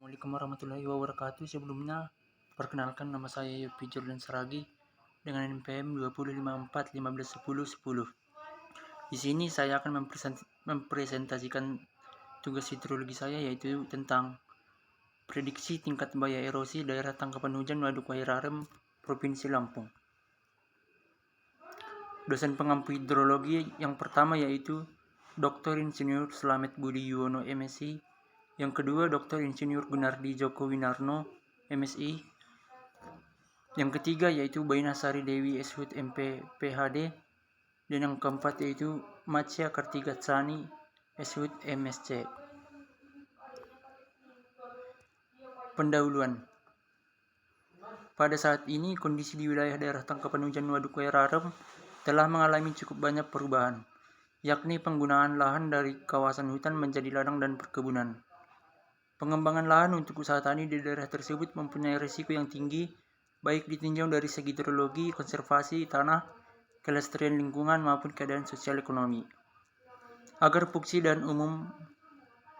Assalamualaikum warahmatullahi wabarakatuh. Sebelumnya, perkenalkan nama saya Yopi Jordan Saragi dengan NPM 2054151010. Di sini saya akan mempresentasikan tugas hidrologi saya, yaitu tentang prediksi tingkat bahaya erosi daerah tangkapan hujan Waduk Wairarem, Provinsi Lampung. Dosen pengampu hidrologi yang pertama yaitu Dr. Insinyur Slamet Budi Yuwono MSI, yang kedua Dr. Insinyur Gunardi Joko Winarno MSI, yang ketiga yaitu Bainasari Dewi SHUT MP PhD, dan yang keempat yaitu Matsya Kartigatsani SHUT MSc. Pendahuluan. Pada saat ini kondisi di wilayah daerah tangkapan hujan Waduk Wairarem telah mengalami cukup banyak perubahan, yakni penggunaan lahan dari kawasan hutan menjadi ladang dan perkebunan. Pengembangan lahan untuk usaha tani di daerah tersebut mempunyai risiko yang tinggi, baik ditinjau dari segi hidrologi, konservasi tanah, kelestarian lingkungan, maupun keadaan sosial ekonomi. Agar fungsi dan umum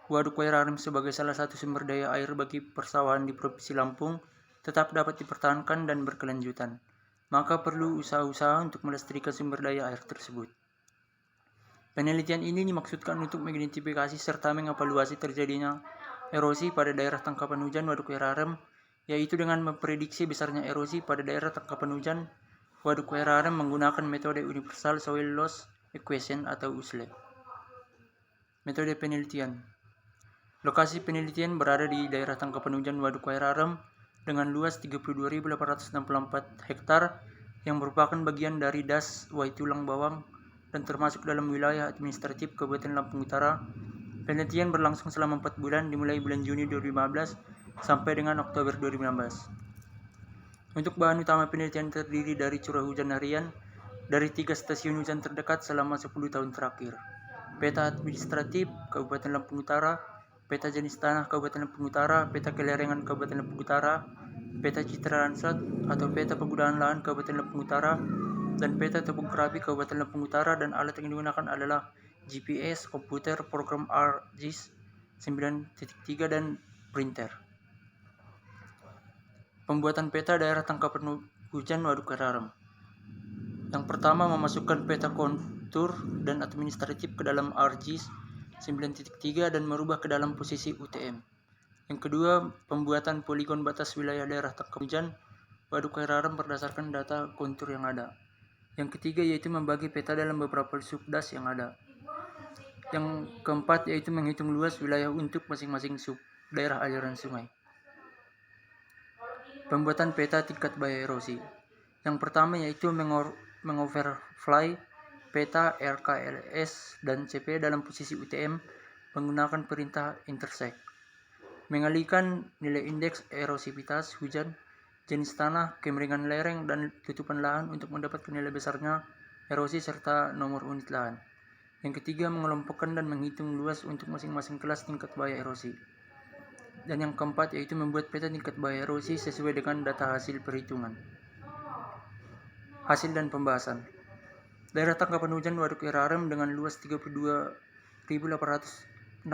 Waduk Wairarem sebagai salah satu sumber daya air bagi persawahan di Provinsi Lampung tetap dapat dipertahankan dan berkelanjutan, maka perlu usaha-usaha untuk melestarikan sumber daya air tersebut. Penelitian ini dimaksudkan untuk mengidentifikasi serta mengevaluasi terjadinya erosi pada daerah tangkapan hujan Waduk Wairarem, yaitu dengan memprediksi besarnya erosi pada daerah tangkapan hujan Waduk Wairarem menggunakan metode Universal Soil Loss Equation atau USLE. Metode penelitian. Lokasi penelitian berada di daerah tangkapan hujan Waduk Wairarem dengan luas 32.864 hektar yang merupakan bagian dari Das Waitulang Bawang dan termasuk dalam wilayah administratif Kabupaten Lampung Utara. Penelitian berlangsung selama 4 bulan dimulai bulan Juni 2015 sampai dengan Oktober 2016. Untuk bahan utama penelitian terdiri dari curah hujan harian dari 3 stasiun hujan terdekat selama 10 tahun terakhir. Peta administratif Kabupaten Lampung Utara, peta jenis tanah Kabupaten Lampung Utara, peta kelerengan Kabupaten Lampung Utara, peta citra Ransat atau peta penggunaan lahan Kabupaten Lampung Utara, dan peta topografi Kabupaten Lampung Utara, dan alat yang digunakan adalah GPS, komputer, program ArcGIS 9.3 dan printer. Pembuatan peta daerah tangkapan hujan Waduk Wairarem. Yang pertama, memasukkan peta kontur dan administratif ke dalam ArcGIS 9.3 dan merubah ke dalam posisi UTM. Yang kedua, pembuatan poligon batas wilayah daerah tangkapan hujan Waduk Wairarem berdasarkan data kontur yang ada. Yang ketiga yaitu membagi peta dalam beberapa subdas yang ada. Yang keempat yaitu menghitung luas wilayah untuk masing-masing sub daerah aliran sungai. Pembuatan peta tingkat bahaya erosi. Yang pertama yaitu mengoverfly peta RKLS dan CP dalam posisi UTM menggunakan perintah intersect. Mengalihkan nilai indeks erosivitas hujan, jenis tanah, kemiringan lereng, dan tutupan lahan untuk mendapatkan nilai besarnya erosi serta nomor unit lahan. Yang ketiga, mengelompokkan dan menghitung luas untuk masing-masing kelas tingkat bahaya erosi. Dan yang keempat yaitu membuat peta tingkat bahaya erosi sesuai dengan data hasil perhitungan. Hasil dan pembahasan. Daerah tangkapan hujan Waduk Wairarem dengan luas 32.864,8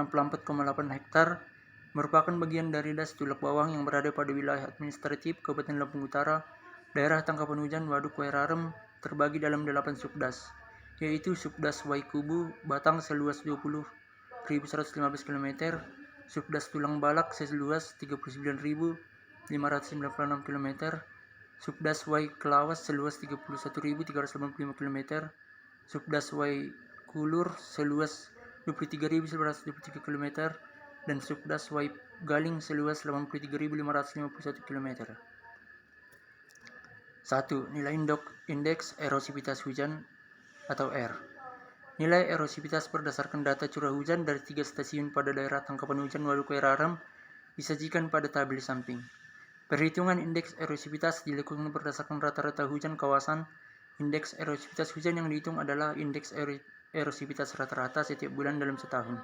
hektar merupakan bagian dari Das Tulak Bawang yang berada pada wilayah administratif Kabupaten Lampung Utara. Daerah tangkapan hujan Waduk Wairarem terbagi dalam 8 subdas, yaitu Subdas Waikubu Batang seluas 20.115 km, Subdas Tulang Balak seluas 39.596 km, Subdas Wai Kelawas seluas 31.385 km, Subdas Wai Kulur seluas 23.923 km, dan Subdas Wai Galing seluas 83.551 km. 1. Nilai indeks erosivitas hujan atau R. Nilai erosivitas berdasarkan data curah hujan dari 3 stasiun pada daerah tangkapan hujan Waduk Wairarem disajikan pada tabel samping. Perhitungan indeks erosivitas dilakukan berdasarkan rata-rata hujan kawasan. Indeks erosivitas hujan yang dihitung adalah indeks erosivitas rata-rata setiap bulan dalam setahun.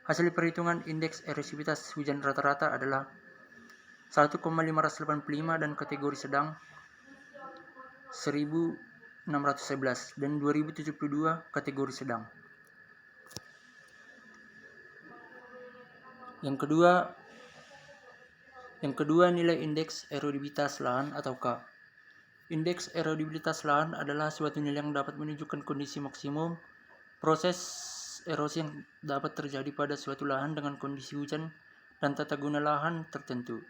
Hasil perhitungan indeks erosivitas hujan rata-rata adalah 1,585 dan kategori sedang 1.611 dan 2072 kategori sedang. Yang kedua, Yang kedua, nilai indeks erodibilitas lahan atau K. Indeks erodibilitas lahan adalah suatu nilai yang dapat menunjukkan kondisi maksimum proses erosi yang dapat terjadi pada suatu lahan dengan kondisi hujan dan tata guna lahan tertentu.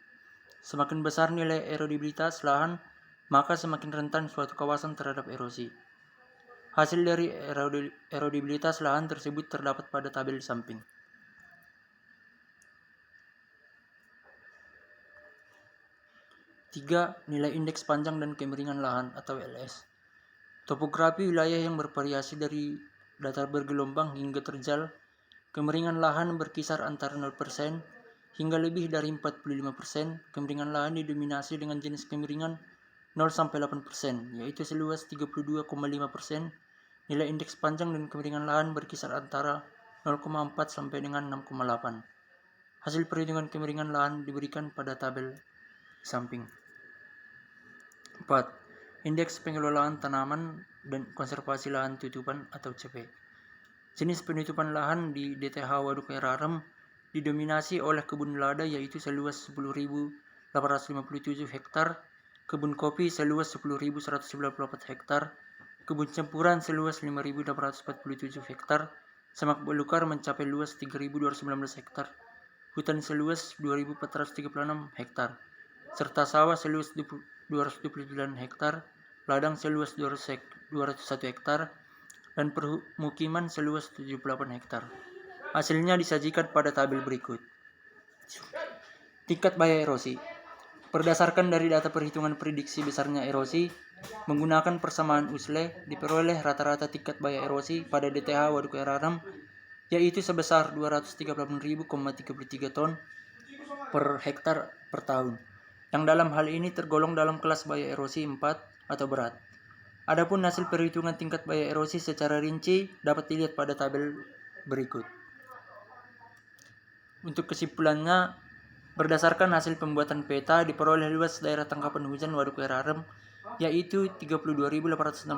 Semakin besar nilai erodibilitas lahan, maka semakin rentan suatu kawasan terhadap erosi. Hasil dari erodibilitas lahan tersebut terdapat pada tabel di samping. Tiga, nilai indeks panjang dan kemiringan lahan atau LS. Topografi wilayah yang bervariasi dari datar bergelombang hingga terjal, kemiringan lahan berkisar antara 0% hingga lebih dari 45%. Kemiringan lahan didominasi dengan jenis kemiringan 0-8%, yaitu seluas 32,5%. Nilai indeks panjang dan kemiringan lahan berkisar antara 0,4 sampai dengan 6,8. Hasil perhitungan kemiringan lahan diberikan pada tabel samping. 4. Indeks pengelolaan tanaman dan konservasi lahan tutupan atau CP. Jenis penutupan lahan di DTH Waduk Air Arem didominasi oleh kebun lada yaitu seluas 10.857 hektar, kebun kopi seluas 10.194 hektar, kebun campuran seluas 5.847 hektar, semak belukar mencapai luas 3.219 hektar, hutan seluas 2.436 hektar, serta sawah seluas 229 hektar, ladang seluas 201 hektar, dan permukiman seluas 78 hektar. Hasilnya disajikan pada tabel berikut. Tingkat bahaya erosi. Berdasarkan dari data perhitungan prediksi besarnya erosi, menggunakan persamaan USLE, diperoleh rata-rata tingkat bahaya erosi pada DTH Waduk Air Arem, yaitu sebesar 238.033 ton per hektar per tahun, yang dalam hal ini tergolong dalam kelas bahaya erosi 4 atau berat. Adapun hasil perhitungan tingkat bahaya erosi secara rinci dapat dilihat pada tabel berikut. Untuk kesimpulannya, berdasarkan hasil pembuatan peta diperoleh luas daerah tangkapan hujan Waduk Air Arem yaitu 32.868,8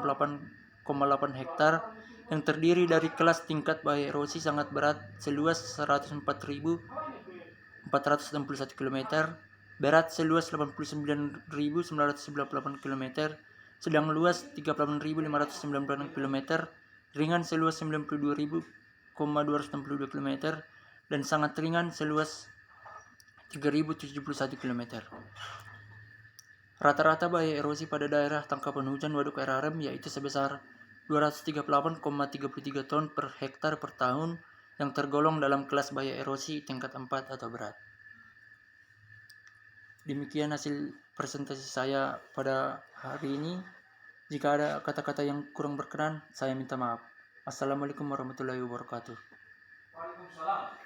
hektar yang terdiri dari kelas tingkat bahaya erosi sangat berat seluas 104.461 km, berat seluas 89.998 km, sedang luas 38.596 km, ringan seluas 92.262 km, dan sangat ringan seluas 3.071 km. Rata-rata bahaya erosi pada daerah tangkapan hujan Waduk Air Arem yaitu sebesar 238,33 ton per hektar per tahun yang tergolong dalam kelas bahaya erosi tingkat 4 atau berat. Demikian hasil presentasi saya pada hari ini. Jika ada kata-kata yang kurang berkenan, saya minta maaf. Assalamualaikum warahmatullahi wabarakatuh. Waalaikumsalam.